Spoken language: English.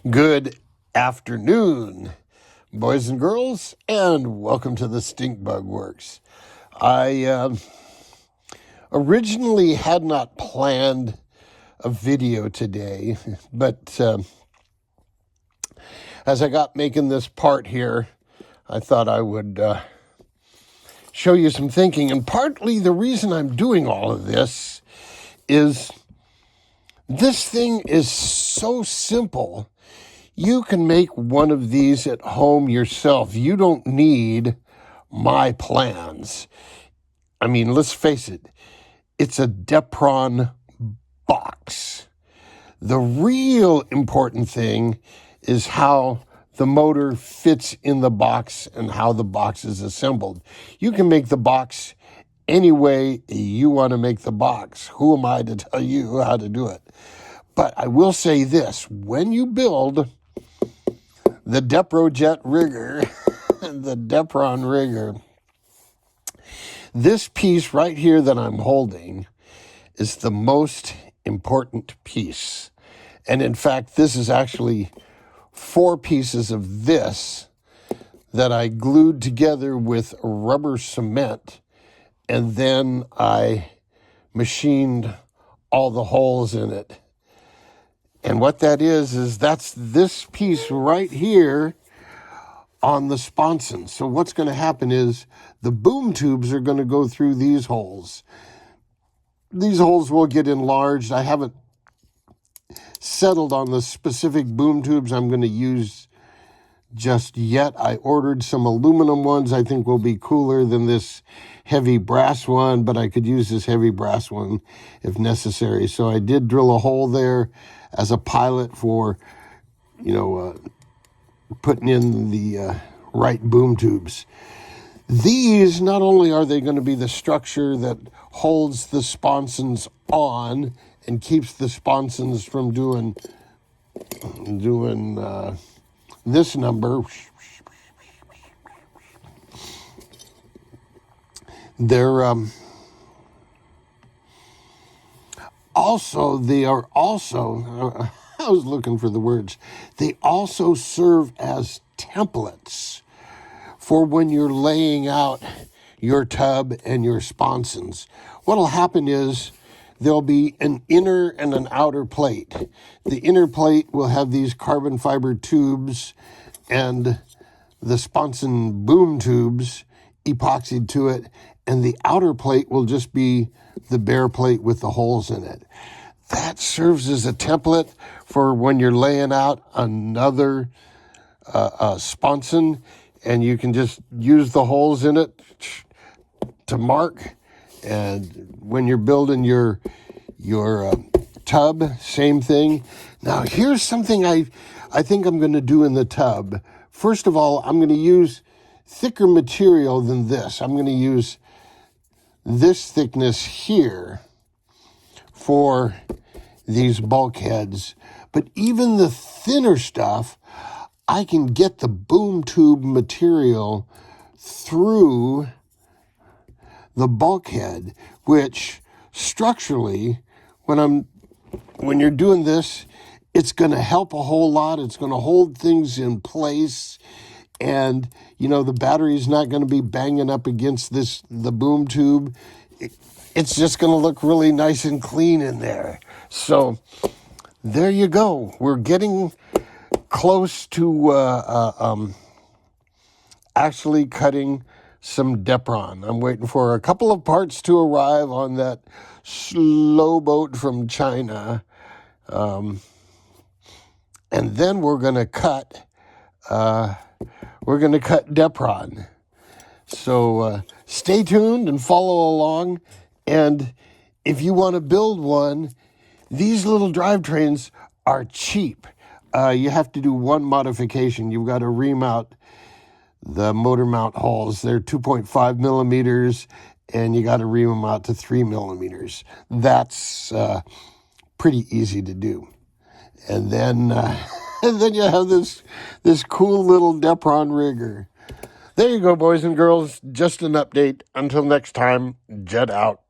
Good afternoon, boys and girls, and welcome to the Stink Bug Works. I originally had not planned a video today, but as I got making this part here, I thought I would show you some thinking. And partly the reason I'm doing all of this is this thing is so simple. You can make one of these at home yourself. You don't need my plans. I mean, let's face it, it's a Depron box. The real important thing is how the motor fits in the box and how the box is assembled. You can make the box any way you want to make the box. Who am I to tell you how to do it? But I will say this, when you build the DeproJet Rigger, the Depron Rigger, this piece right here that I'm holding is the most important piece. And in fact, this is actually 4 pieces of this that I glued together with rubber cement, and then I machined all the holes in it. And what that is that's this piece right here on the sponson. So what's going to happen is the boom tubes are going to go through these holes. These holes will get enlarged. I haven't settled on the specific boom tubes I'm going to use just yet. I ordered some aluminum ones I think will be cooler than this heavy brass one, but I could use this heavy brass one if necessary. So I did drill a hole there as a pilot for, putting in the right boom tubes. These, not only are they going to be the structure that holds the sponsons on and keeps the sponsons from doing this number, they are also, I was looking for the words, they also serve as templates for when you're laying out your tub and your sponsons. What'll happen is there'll be an inner and an outer plate. The inner plate will have these carbon fiber tubes and the sponson boom tubes epoxied to it, and the outer plate will just be the bare plate with the holes in it. That serves as a template for when you're laying out another sponson, and you can just use the holes in it to mark. And when you're building your tub, same thing. Now, here's something I think I'm going to do in the tub. First of all, I'm going to use thicker material than this. I'm going to use this thickness here for these bulkheads. But even the thinner stuff, I can get the boom tube material through the bulkhead, which structurally, when you're doing this, it's going to help a whole lot. It's going to hold things in place, and the battery's not going to be banging up against the boom tube. It's just going to look really nice and clean in there. So there you go. We're getting close to actually cutting some Depron. I'm waiting for a couple of parts to arrive on that slow boat from China. And then we're going to cut Depron. So stay tuned and follow along. And if you want to build one, these little drivetrains are cheap. You have to do one modification. You've got to remount the motor mount holes. They're 2.5 millimeters, and you got to ream them out to 3 millimeters. That's pretty easy to do. And then you have this cool little Depron rigger. There you go, boys and girls. Just an update. Until next time, Jet out.